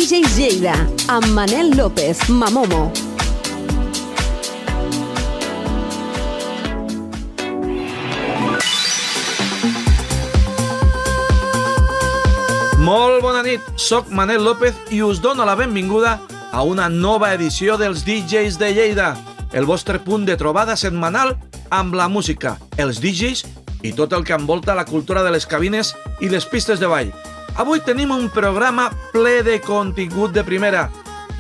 DJs Lleida, amb Manel López, Mamomo. Molt bona nit, soc Manel López i us dono la benvinguda a una nova edició dels DJs de Lleida, el vostre punt de trobada setmanal amb la música, els DJs i tot el que envolta la cultura de les cabines i les pistes de ball. Avui tenim un programa ple de contingut de primera.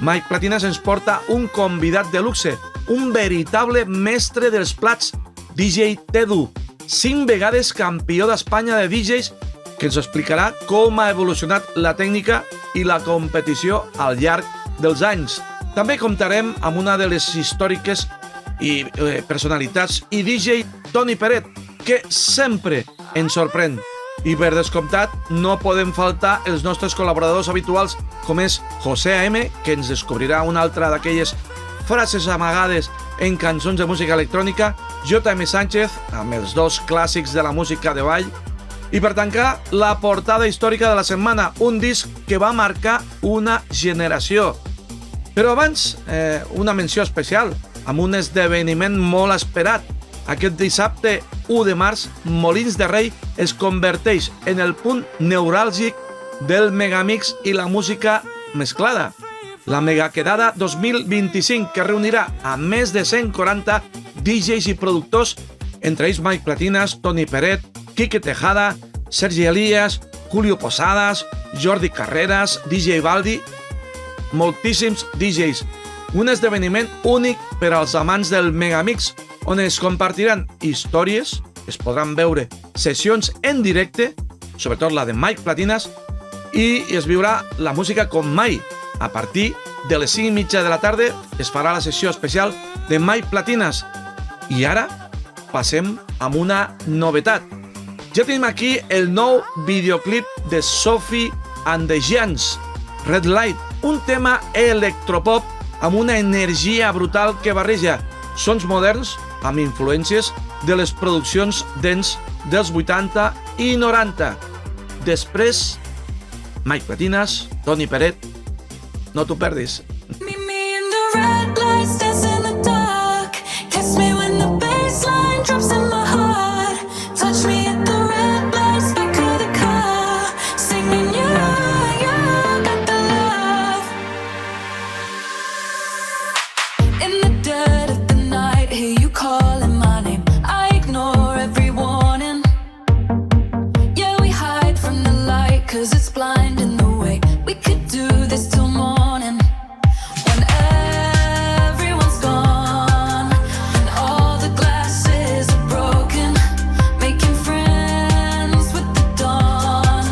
Mike Platinas ens porta un convidat de luxe, un veritable mestre dels plats, DJ Tedu, 5 vegades campió d'Espanya de DJs, que ens explicarà com ha evolucionat la tècnica i la competició al llarg dels anys. També comptarem amb una de les històriques i personalitats i DJ Toni Peret, que sempre ens sorprèn. I per descomptat, no podem faltar els nostres col·laboradors habituals, com és José A.M., que ens descobrirà una altra d'aquelles frases amagades en cançons de música electrònica, J.M. Sánchez, amb els 2 clàssics de la música de ball, i per tancar, la portada històrica de la setmana, un disc que va marcar una generació. Però abans, una menció especial, amb un esdeveniment molt esperat. Aquest dissabte 1 de març, Molins de Rei es converteix en el punt neuràlgic del Megamix i la música mesclada. La Megaquedada 2025, que reunirà a més de 140 DJs i productors, entre ells Mike Platinas, Toni Peret, Quique Tejada, Sergi Elías, Julio Posadas, Jordi Carreras, DJ Baldi, moltíssims DJs. Un esdeveniment únic per als amants del Megamix, on es compartiran històries, es podran veure sessions en directe, sobretot la de Mike Platinas, i es viurà la música com mai. A partir de les 5:30 de la tarda es farà la sessió especial de Mike Platinas. I ara passem amb una novetat. Ja tenim aquí el nou videoclip de Sophie and the Giants, Red Light, un tema electropop amb una energia brutal que barreja sons moderns amb influències de les produccions dance dels 80 i 90. Després, Mike Platinas, Toni Peret, no t'ho perdis. Drops in my heart, touch me at the red lights, back of the car, singing you got the love. In the dead of the night, hear you calling my name, I ignore every warning. Yeah, we hide from the light, cause it's blinding the way. We could do this till morning. When everyone's gone and all the glasses broken, making friends with the dawn.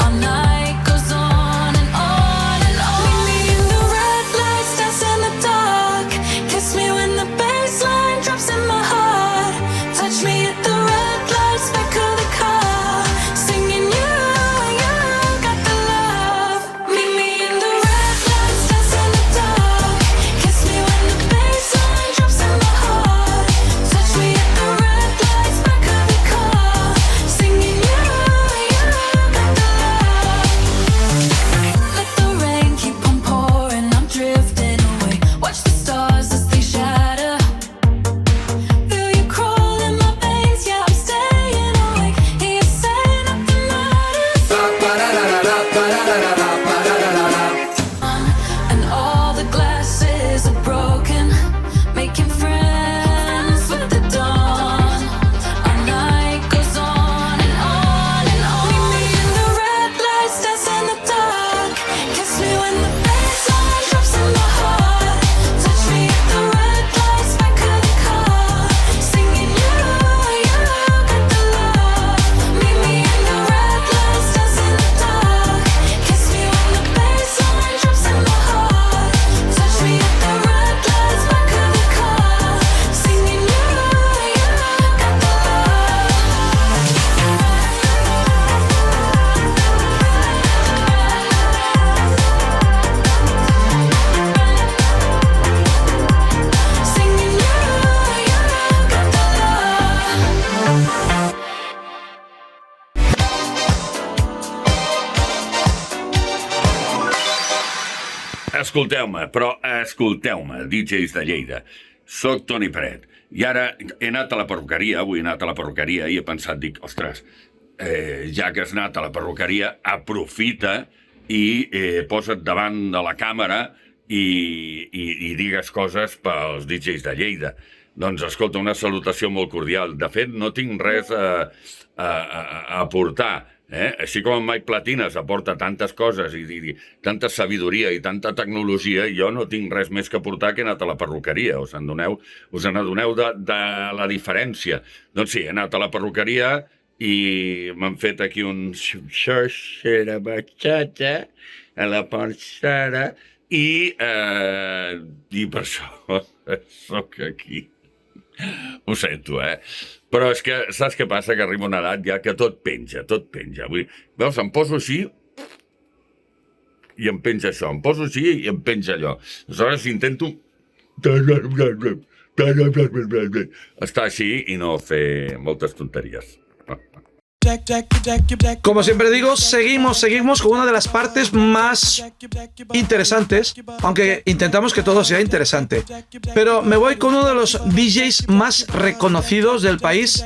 Our night goes on and on and on. Meet me in the red lights, dance in the dark. Kiss me when the bassline drops in my heart. Touch me at the red lights, back of the car, singing you got the love. escolteu-me, DJs de Lleida. Soc Toni Peret. I ara he anat a la perruqueria, avui he anat a la perruqueria i he pensat, dic, ostres, ja que has anat a la perruqueria, aprofita i posa't davant de la càmera i digues coses pels DJs de Lleida. Doncs, escolta, una salutació molt cordial. De fet, no tinc res a aportar. Així com en Mike Platines aporta tantes coses i tanta sabidoria i tanta tecnologia, jo no tinc res més que aportar que he anat a la perruqueria. Us n'adoneu de la diferència. Doncs sí, he anat a la perruqueria i m'han fet aquí un xerxera batxata a la porxara i per això soc aquí. Ho sento, Però és que, saps què passa? Que arriba una edat ja que tot penja. Vull dir, veus, em poso així i em penja això, em poso així i em penja allò. Aleshores intento estar així i no fer moltes tonteries. Como siempre digo, seguimos con una de las partes más interesantes, aunque intentamos que todo sea interesante. Pero me voy con uno de los DJs más reconocidos del país,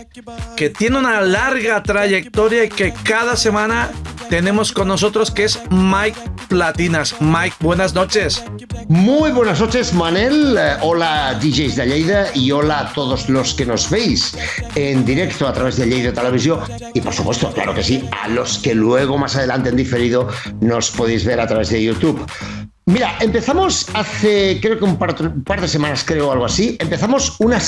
que tiene una larga trayectoria y que cada semana tenemos con nosotros, que es Mike Platinas. Mike, buenas noches. Muy buenas noches, Manel. Hola, DJs de Lleida, y hola a todos los que nos veis en directo a través de Lleida Televisión. Y por supuesto, claro que sí, a los que luego más adelante en diferido nos podéis ver a través de YouTube. Mira, empezamos hace, creo que un par de semanas, algo así, empezamos una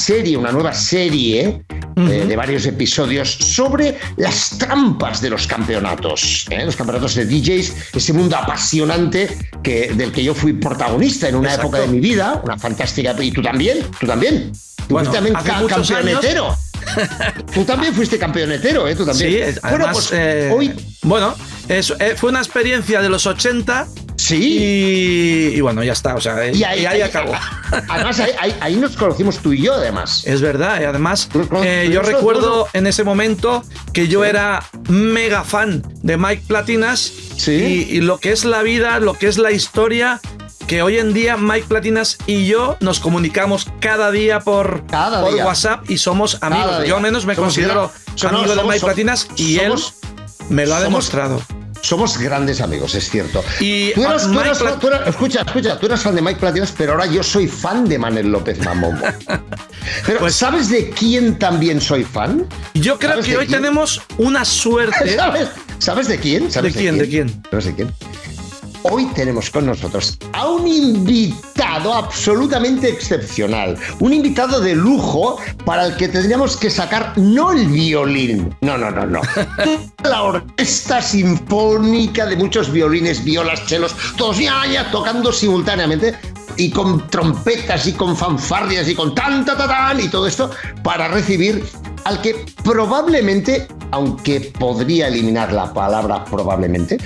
nueva serie de varios episodios sobre las trampas de los campeonatos de DJs, ese mundo apasionante del que yo fui protagonista en una época de mi vida, una fantástica. Y tú también. Tú Bueno, fuiste también campeonetero. Tú también fuiste campeonetero, Tú también. Sí, además, hoy... Bueno, fue una experiencia de los 80. Sí. Y bueno, ya está, o sea, y ahí acabó. Además, ahí nos conocimos tú y yo, además. Es verdad, y además yo recuerdo en ese momento que yo era mega fan de Mike Platinas. Sí. Y lo que es la vida, lo que es la historia, que hoy en día Mike Platinas y yo nos comunicamos cada día por WhatsApp y somos amigos. Yo al menos me considero amigo de Mike Platinas y él me lo ha demostrado. Somos grandes amigos, es cierto. Y escucha, tú eras fan de Mike Platinas, pero ahora yo soy fan de Manel López Mamomo. Pero pues, ¿sabes de quién también soy fan? Yo creo que hoy tenemos una suerte. ¿Sabes de quién? ¿De quién? ¿Sabes de quién? Hoy tenemos con nosotros a un invitado absolutamente excepcional, un invitado de lujo para el que tendríamos que sacar no el violín, no. La orquesta sinfónica de muchos violines, violas, chelos, todos ya tocando simultáneamente y con trompetas y con fanfarrias y con tan y todo esto para recibir al que probablemente, aunque podría eliminar la palabra probablemente,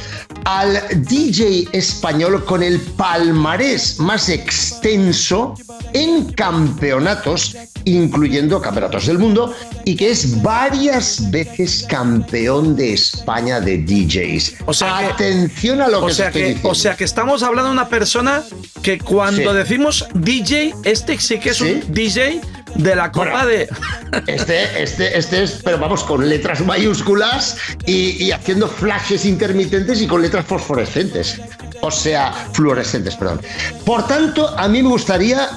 al DJ español con el palmarés más extenso en campeonatos, incluyendo campeonatos del mundo, y que es varias veces campeón de España de DJs. O sea, atención a lo que estoy diciendo. O sea que estamos hablando de una persona que cuando decimos DJ, sí que es un DJ de la copa de... Este es, pero vamos, con letras mayúsculas y haciendo flashes intermitentes y con letras fosforescentes. O sea, fluorescentes, perdón. Por tanto, a mí me gustaría...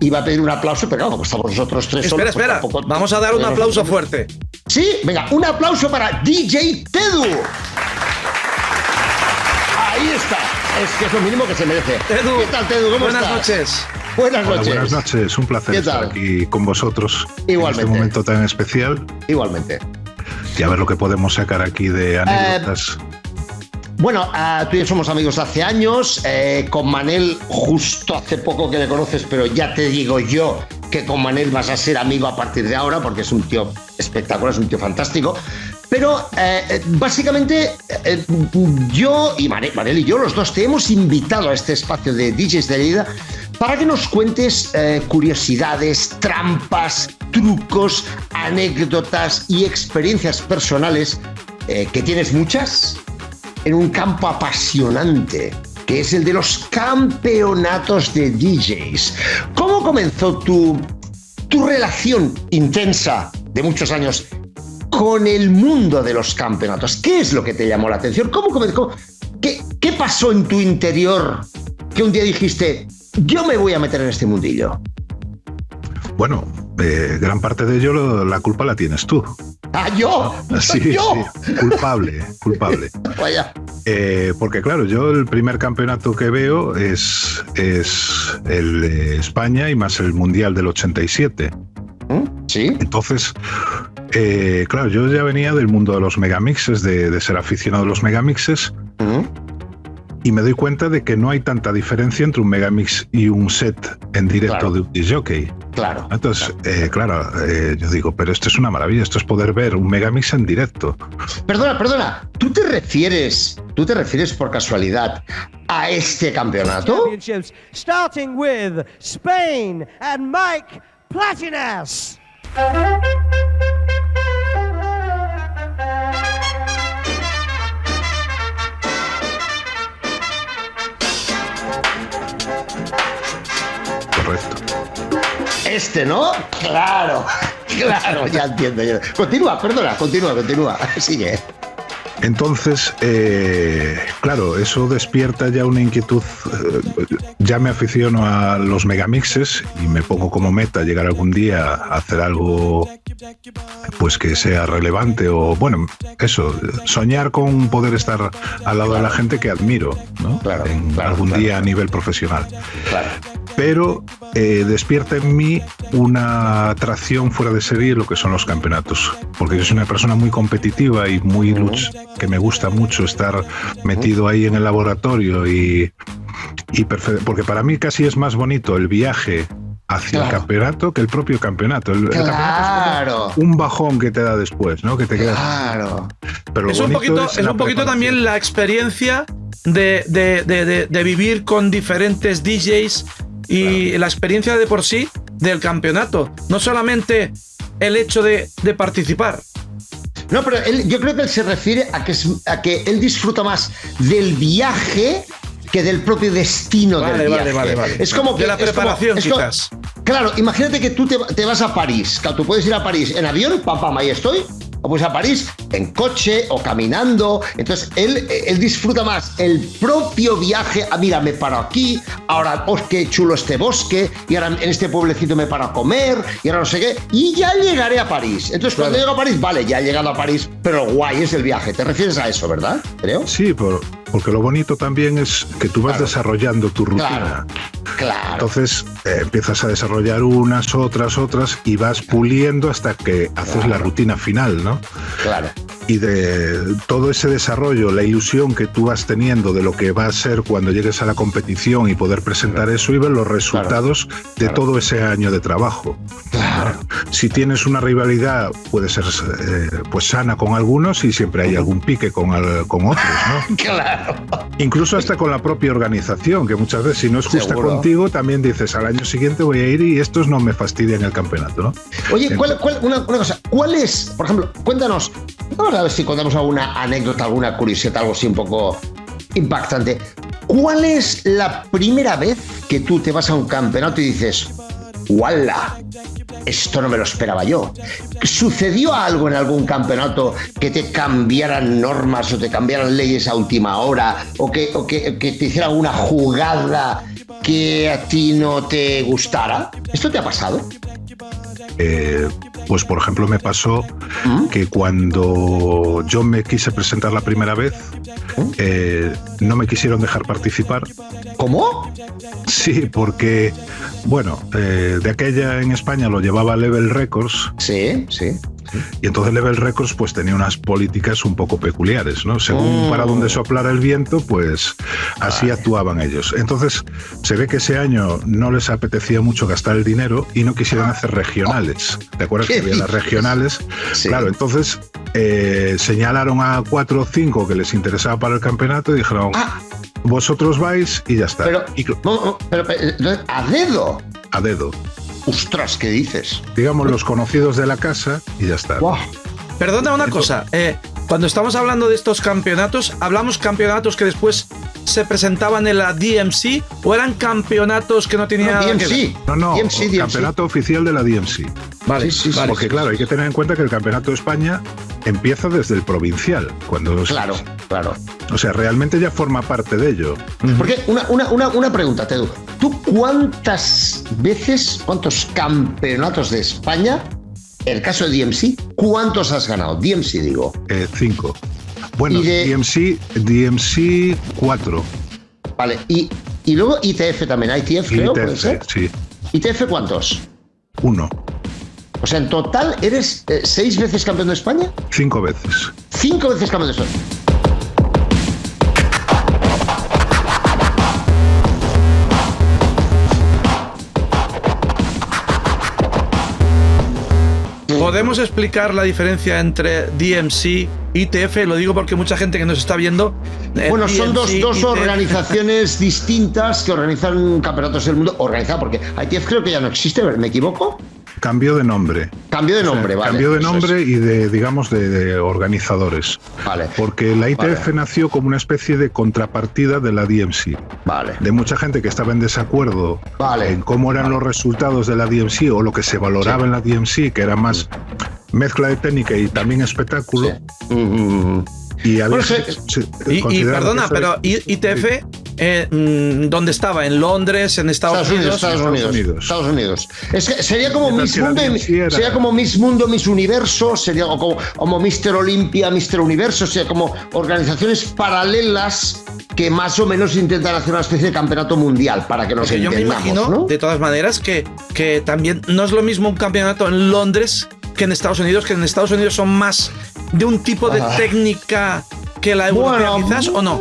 iba a pedir un aplauso, pero claro, como estamos nosotros tres solos... Espera, vamos a dar un aplauso fuerte. Sí, venga, un aplauso para DJ Tedu. Ahí está. Es que es lo mínimo que se merece. Tedu, ¿qué tal, Tedu? ¿Cómo estás? Buenas noches. Buenas noches. Buenas noches, un placer estar aquí con vosotros. Igualmente. En este momento tan especial. Igualmente. Y a ver lo que podemos sacar aquí de anécdotas. Bueno, tú y yo somos amigos de hace años. Con Manel, justo hace poco que le conoces, pero ya te digo yo que con Manel vas a ser amigo a partir de ahora, porque es un tío espectacular, es un tío fantástico. Pero básicamente yo y Manel y yo, los dos, te hemos invitado a este espacio de DJs de Lleida para que nos cuentes curiosidades, trampas, trucos, anécdotas y experiencias personales, que tienes muchas, en un campo apasionante que es el de los campeonatos de DJs. ¿Cómo comenzó tu relación intensa de muchos años con el mundo de los campeonatos? ¿Qué es lo que te llamó la atención? ¿Cómo comenzó? ¿Qué pasó en tu interior que un día dijiste, yo me voy a meter en este mundillo? Bueno, gran parte de ello la culpa la tienes tú. ¿Ah, yo? Sí, ¿Yo? sí, culpable. Vaya. Porque claro, yo el primer campeonato que veo es el de España y más el Mundial del 87. Sí. Entonces, claro, yo ya venía del mundo de los megamixes, de ser aficionado a los megamixes, y me doy cuenta de que no hay tanta diferencia entre un megamix y un set en directo de un disc jockey. Claro. Entonces, yo digo, pero esto es una maravilla, esto es poder ver un megamix en directo. Perdona, ¿tú te refieres por casualidad a este campeonato? Starting with Spain and Mike Platinas. Correcto. Este, ¿no? Claro, ya entiendo. Continúa. Sigue. Entonces, claro, eso despierta ya una inquietud. Ya me aficiono a los megamixes y me pongo como meta llegar algún día a hacer algo pues que sea relevante o, bueno, eso, soñar con poder estar al lado de la gente que admiro, ¿no? Algún día a nivel profesional. Claro. Pero despierta en mí una atracción fuera de serie lo que son los campeonatos, porque yo soy una persona muy competitiva y muy que me gusta mucho estar metido ahí en el laboratorio y porque para mí casi es más bonito el viaje hacia el campeonato que el propio campeonato. El campeonato es un bajón que te da después, ¿no? Que te quedas. Claro. Pero es un poquito también la experiencia de vivir con diferentes DJs y la experiencia de por sí del campeonato, no solamente el hecho de participar. No, pero yo creo que él se refiere a que él disfruta más del viaje que del propio destino del viaje. Vale. Es como que de la preparación, quizás. Claro, imagínate que tú te vas a París. Claro, tú puedes ir a París en avión, pam, ahí estoy. O pues a París en coche o caminando. Entonces él disfruta más el propio viaje. Ah, mira, me paro aquí, ahora qué chulo este bosque, y ahora en este pueblecito me paro a comer, y ahora no sé qué, y ya llegaré a París. Entonces cuando llego a París, vale, ya he llegado a París, pero guay es el viaje. ¿Te refieres a eso, verdad? Creo. Sí, porque lo bonito también es que tú vas desarrollando tu rutina. Claro. Entonces empiezas a desarrollar unas, otras y vas puliendo hasta que haces la rutina final, ¿no? Claro. Y de todo ese desarrollo, la ilusión que tú vas teniendo de lo que va a ser cuando llegues a la competición y poder presentar eso y ver los resultados de todo ese año de trabajo. Claro. Si tienes una rivalidad, puede ser pues sana con algunos y siempre hay algún pique con otros, ¿no? Claro. Cosa hasta con la propia organización, que muchas veces si no es justa contigo, también dices al año siguiente voy a ir y estos no me fastidian el campeonato, ¿no? Oye, una cosa, ¿cuál es, por ejemplo, cuéntanos, vamos a ver si contamos alguna anécdota, alguna curiosidad, algo así un poco impactante. ¿Cuál es la primera vez que tú te vas a un campeonato y dices, ¡wala! Esto no me lo esperaba yo. ¿Sucedió algo en algún campeonato que te cambiaran normas o te cambiaran leyes a última hora o que te hicieran una jugada que a ti no te gustara? ¿Esto te ha pasado? Pues por ejemplo me pasó que cuando yo me quise presentar la primera vez no me quisieron dejar participar. ¿Cómo? Sí, porque bueno, de aquella en España lo llevaba Level Records. Sí. Y entonces Level Records pues tenía unas políticas un poco peculiares, ¿no? Según para donde soplara el viento, pues así actuaban ellos. Entonces se ve que ese año no les apetecía mucho gastar el dinero y no quisieron hacer regionales. ¿Te acuerdas que había las regionales? Sí. Claro, entonces señalaron a 4 o 5 que les interesaba para el campeonato y dijeron, vosotros vais y ya está. Pero a dedo. A dedo. ¡Ostras! ¿Qué dices? Digamos los conocidos de la casa y ya está. Wow. Perdona una cosa, cuando estamos hablando de estos campeonatos, hablamos campeonatos que después se presentaban en la DMC o eran campeonatos que no tenían nada que ver? No, DMC. campeonato oficial de la DMC. Vale, Sí. Porque claro, hay que tener en cuenta que el Campeonato de España empieza desde el provincial. Claro. O sea, realmente ya forma parte de ello. Porque una pregunta, Tedu. ¿Tú cuántos campeonatos de España, en el caso de DMC, cuántos has ganado? DMC, digo. 5. Bueno, DMC 4. Vale, y luego ITF también. ITF, creo, ¿puede ser? Sí. ¿ITF cuántos? 1. O sea, en total, ¿eres 6 veces campeón de España? 5 veces. 5 veces campeón de España. ¿Podemos explicar la diferencia entre DMC, ITF? Lo digo porque mucha gente que nos está viendo... Bueno, son DMC, dos ITF. organizaciones distintas que organizan campeonatos del mundo. Organizado, porque ITF creo que ya no existe, ¿me equivoco? Cambio de nombre. Cambio de nombre, vale. Cambio de eso nombre es. y de organizadores. Vale. Porque la ITF nació como una especie de contrapartida de la DMC. Vale. De mucha gente que estaba en desacuerdo Vale. en cómo eran los resultados de la DMC o lo que se valoraba en la DMC, que era más mezcla de técnica y también espectáculo. Y había Y perdona, pero ITF, ¿dónde estaba? ¿En Londres? ¿En Estados Unidos? Estados Unidos. Es que sería como Mientras Miss que la Mundo, DMC era- sería como Miss Mundo, Miss Universo, sería como Mr. Olympia, Mr. Universo, sería como organizaciones paralelas que más o menos intentan hacer una especie de campeonato mundial para que nos Porque yo me entendamos, imagino, ¿no? de todas maneras, que también no es lo mismo un campeonato en Londres que en Estados Unidos, que en Estados Unidos son más de un tipo de técnica que la europea, Bueno, quizás, ¿o no?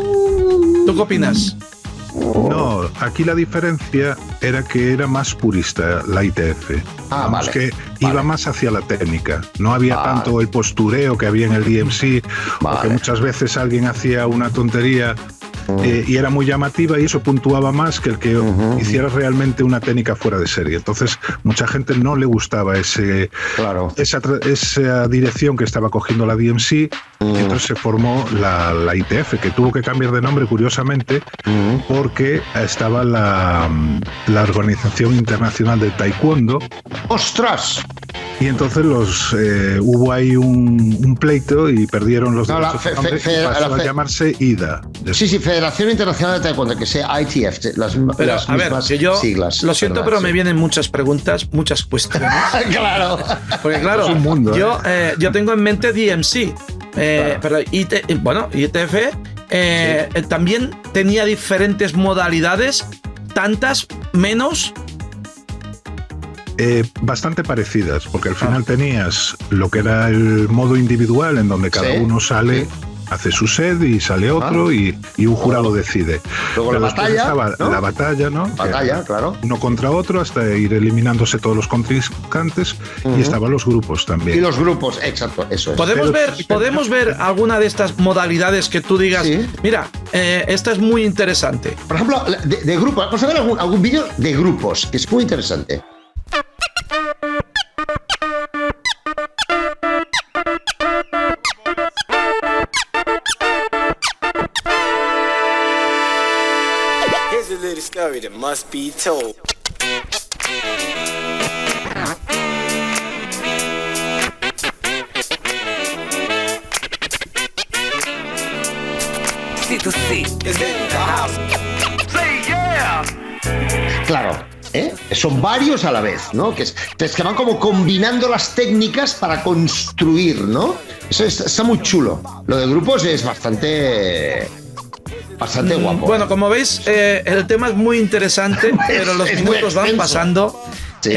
¿Tú qué opinas? No, aquí la diferencia era que era más purista la ITF. Vale. Que iba más hacia la técnica. No había tanto el postureo que había en el DMC, porque muchas veces alguien hacía una tontería y era muy llamativa y eso puntuaba más que el que hiciera realmente una técnica fuera de serie. Entonces, mucha gente no le gustaba esa dirección que estaba cogiendo la DMC y entonces se formó la ITF, que tuvo que cambiar de nombre, curiosamente, porque estaba la Organización Internacional de Taekwondo. ¡Ostras! Y entonces hubo ahí un pleito y perdieron los derechos de nombre y pasó a llamarse IDA. Sí, Federación Internacional de Taekwondo, que sea ITF, las Pero, las a ver, mismas que yo siglas. lo siento, ¿verdad? pero Sí. me vienen muchas preguntas, muchas cuestiones. Claro. Porque claro, Es un mundo, yo tengo en mente DMC, pero ITF también tenía diferentes modalidades, tantas menos. Bastante parecidas, porque al final tenías lo que era el modo individual, en donde cada uno sale, hace su set y sale otro y un jurado decide. Luego Pero la después batalla, estaba ¿no? la batalla, ¿no? Batalla, Que claro. uno contra otro hasta ir eliminándose todos los contrincantes y estaban los grupos también. Y los grupos, exacto, eso es. ¿Podemos ver alguna de estas modalidades que tú digas, mira, esta es muy interesante? Por ejemplo, de grupos, vamos a ver algún vídeo de grupos, que es muy interesante. Here's a little story that must be told. C2C is in the house. Say yeah! Claro, son varios a la vez, ¿no? Que van como combinando las técnicas para construir, ¿no? Eso está muy chulo. Lo de grupos es bastante guapo. Bueno, como veis, el tema es muy interesante, pero los es muy minutos van extenso. pasando. Sí,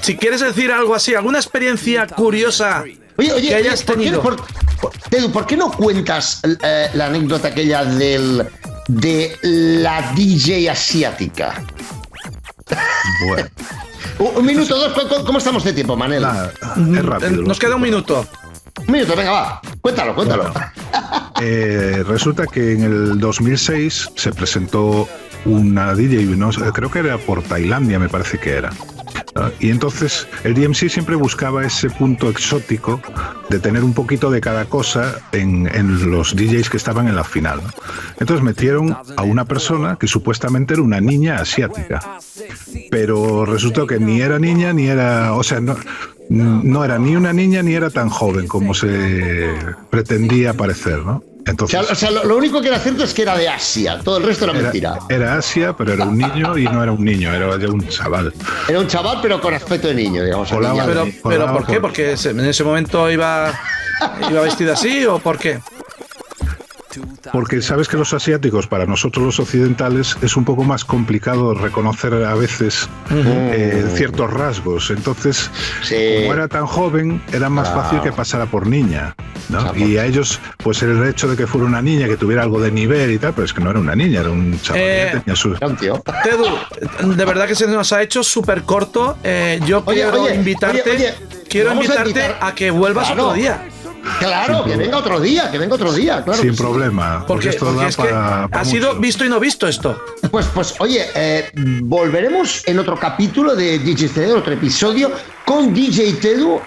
Si quieres decir algo así, alguna experiencia curiosa Oye, que hayas tenido. Tedu, ¿por qué no cuentas la anécdota aquella de la DJ asiática? Bueno, Un minuto, dos, ¿cómo estamos de tiempo, Manel? es rápido. Nos queda un minuto. Un minuto, venga, va. Cuéntalo. Resulta que en el 2006 se presentó una DJ, creo que era por Tailandia, me parece que era. Y entonces el DMC siempre buscaba ese punto exótico de tener un poquito de cada cosa en los DJs que estaban en la final, ¿no? Entonces metieron a una persona que supuestamente era una niña asiática, pero resultó que ni era niña ni era, o sea, no era ni una niña ni era tan joven como se pretendía parecer, ¿no? Entonces, o sea, lo único que era cierto es que era de Asia, todo el resto era mentira. Era Asia, pero era un niño y no era un niño, era un chaval. Era un chaval, pero con aspecto de niño, digamos. Pero ¿por qué? ¿Porque en ese momento iba vestida así o por qué? Porque sabes que los asiáticos, para nosotros los occidentales, es un poco más complicado reconocer a veces ciertos rasgos. Entonces, como era tan joven, era más fácil que pasara por niña, ¿no? Y a ellos, pues el hecho de que fuera una niña, que tuviera algo de nivel y tal, pero es que no era una niña, era un chaval que tenía su... Tedu, de verdad que se nos ha hecho súper corto. Yo quiero invitarte a que vuelvas otro día. Claro, que venga otro día, claro. Sin problema. Porque es que ha sido visto y no visto esto. Pues oye, volveremos en otro capítulo de DJ Tedu, otro episodio, con DJ Tedu,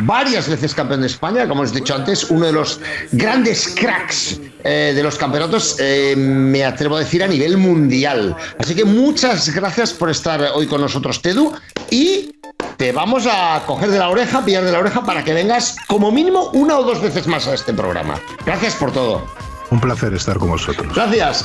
varias veces campeón de España, como os he dicho antes, uno de los grandes cracks de los campeonatos, me atrevo a decir, a nivel mundial. Así que muchas gracias por estar hoy con nosotros, Tedu, y te vamos a coger de la oreja, pillar de la oreja para que vengas como mínimo 1 o 2 veces más a este programa. Gracias por todo. Un placer estar con vosotros. Gracias.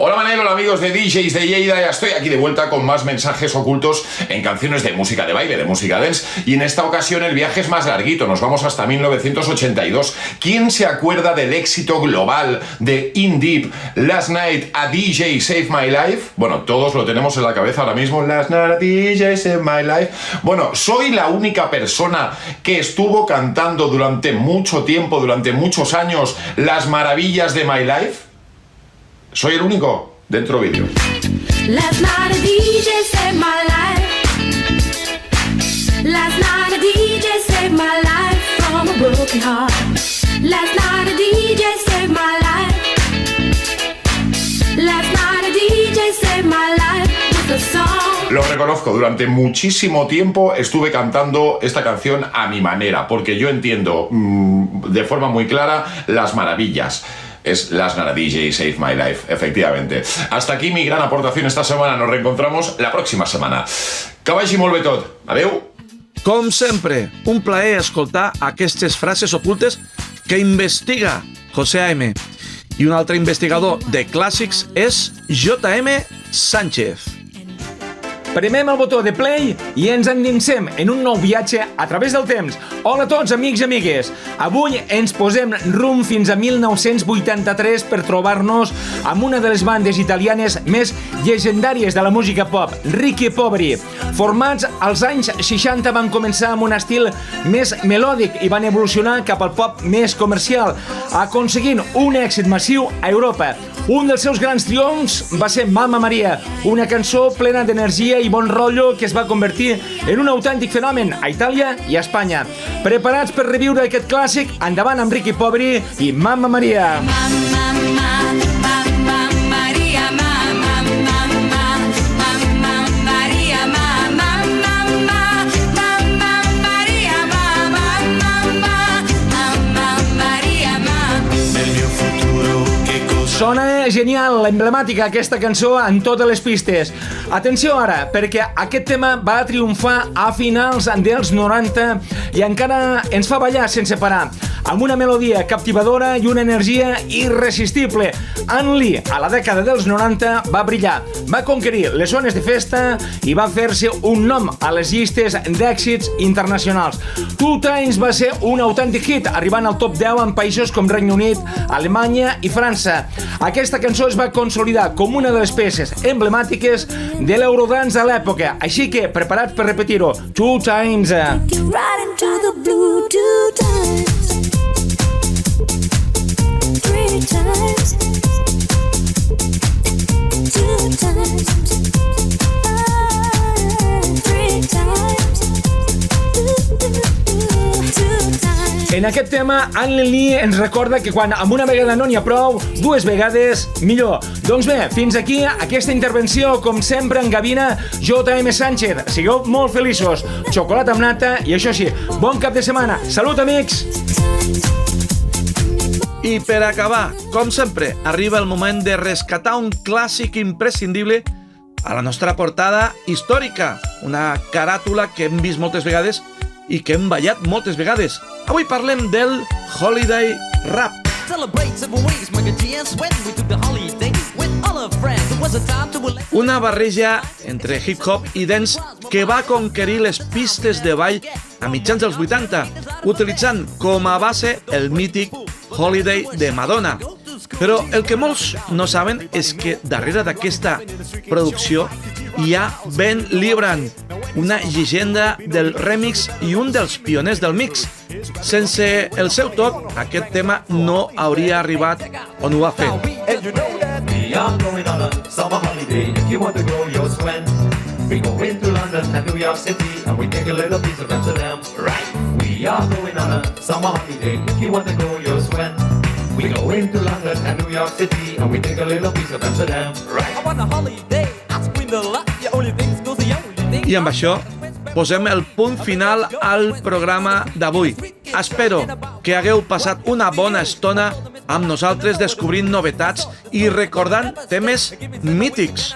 Hola Manel, hola amigos de DJs de Lleida, ya estoy aquí de vuelta con más mensajes ocultos en canciones de música de baile, de música dance, y en esta ocasión el viaje es más larguito, nos vamos hasta 1982. ¿Quién se acuerda del éxito global de In Deep, Last Night a DJ Save My Life? Bueno, todos lo tenemos en la cabeza ahora mismo, Last Night a DJ Save My Life. Bueno, soy la única persona que estuvo cantando durante mucho tiempo, durante muchos años, las maravillas de My Life. Soy el único. Dentro vídeo. Last night a DJ saved my life. Last night a DJ saved my life from a broken heart. Last night a DJ saved my life. Last night a DJ saved my life with a song. Lo reconozco, durante muchísimo tiempo estuve cantando esta canción a mi manera, porque yo entiendo de forma muy clara las maravillas. Es Last Night a DJ Save My Life, efectivamente. Hasta aquí mi gran aportación esta semana. Nos reencontramos la próxima setmana. Que vagi molt bé tot. Adeu. Com sempre, un plaer escoltar aquestes frases ocultes que investiga José A.M. I un altre investigador de clàssics és J.M. Sánchez. Premem el botó de play i ens endinsem en un nou viatge a través del temps. Hola a tots, amics i amigues. Avui ens posem rumb fins a 1983 per trobar-nos amb una de les bandes italianes més llegendàries de la música pop, Ricky Poveri. Formats als anys 60 van començar amb un estil més melòdic i van evolucionar cap al pop més comercial, aconseguint un èxit massiu a Europa. Un dels seus grans triomfs va ser Mamma Maria, una cançó plena d'energia i bon rotllo que es va convertir en un autèntic fenomen a Itàlia i a Espanya. Preparats per reviure aquest clàssic? Endavant amb Ricky Poveri i Mamma Maria. Sona genial, emblemàtica aquesta cançó en totes les pistes. Atenció ara, perquè aquest tema va triomfar a finals dels 90 i encara ens fa ballar sense parar, amb una melodia captivadora i una energia irresistible. Ann Lee, a la dècada dels 90, va brillar, va conquerir les zones de festa i va fer-se un nom a les llistes d'èxits internacionals. Two Times va ser un autèntic hit, arribant al top 10 en països com Regne Unit, Alemanya i França. Aquesta cançó es va consolidar com una de les peces emblemàtiques de l'Eurodance a l'època, així que preparats per repetir-ho. Two Times. Get right into the blue 2 times, 3 times, 2 times, 3 times, 2 times. En aquest tema, Anne Lee ens recorda que quan amb una vegada no n'hi ha prou, 2 vegades millor. Doncs bé, fins aquí aquesta intervenció, com sempre, en Gavina, J.M. Sánchez. Sigueu molt feliços. Xocolata amb nata i això sí, bon cap de setmana. Salut, amics! I per acabar, com sempre, arriba el moment de rescatar un clàssic imprescindible a la nostra portada històrica. Una caràtula que hem vist moltes vegades i que hem ballat moltes vegades. Avui parlem del Holiday Rap. Una barreja entre hip-hop i dance que va conquerir les pistes de ball a mitjans dels 80, utilitzant com a base el mític Holiday de Madonna. Però el que molts no saben és que darrere d'aquesta producció hi ha Ben Libran, una llegenda del remix i un dels pioners del mix. Sense el seu toc, aquest tema no hauria arribat on ho va fer. We go into London and New York City and we take a little piece of Amsterdam. Right, we are going on a summer holiday. If you want to go, you'll swim. We go into London and New York City and we take a little piece of Amsterdam. Right. I want a holiday. I spend the lot. The only things goes the only thing. I amb això posem el punt final al programa d'avui. Espero que hagueu passat una bona estona amb nosaltres descobrint novetats i recordant temes mítics.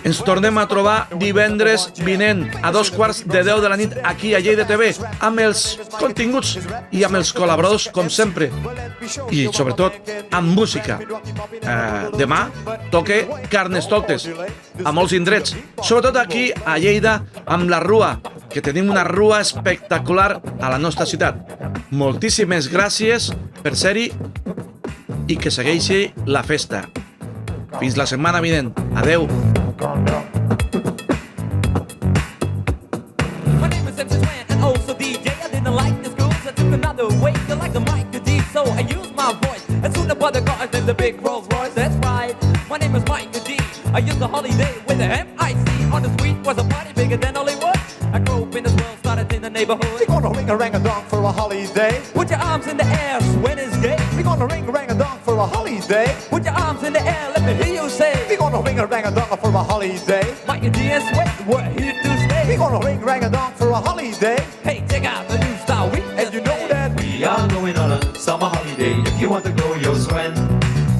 Ens tornem a trobar divendres vinent a 2:15 de la nit aquí a Lleida TV amb els continguts i amb els col·laboradors com sempre i sobretot amb música. Demà toque Carnestoltes a molts indrets, sobretot aquí a Lleida amb la Rua, que tenim una Rua espectacular a la nostra ciutat. Moltíssimes gràcies per ser-hi i que segueixi la festa. Fins la setmana vinent. Adeu. My name is MC Swan and also DJ. I didn't like the school, so I took another way. I like the mic to D, so I used my voice. And soon about the cars and the big Rolls Royce. That's right. My name is Mike D. I used the holiday with the MIC. On the street was a party bigger than Hollywood. I grew up in this world, started in the neighborhood. We're gonna ring-a-rang-a-dong for a holiday. Put your arms in the air when it's gay. We're gonna ring-a-rang-a-dong for a holiday. Put your arms in the air, let me hear you say. We're gonna ring-a-rang-a-dong for a holiday. Mike and D and Sweat, we're here to stay. We're gonna ring-a-rang-a-dong for a holiday. Hey, check out the new style. And you know that we are going on a summer holiday. If you want to go, you'll swim.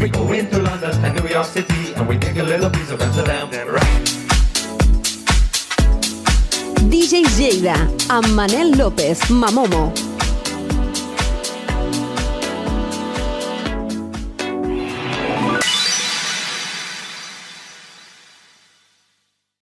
We go into London and New York City and we take a little piece of Amsterdam. Right. DJs Lleida amb Manel López Mamomo.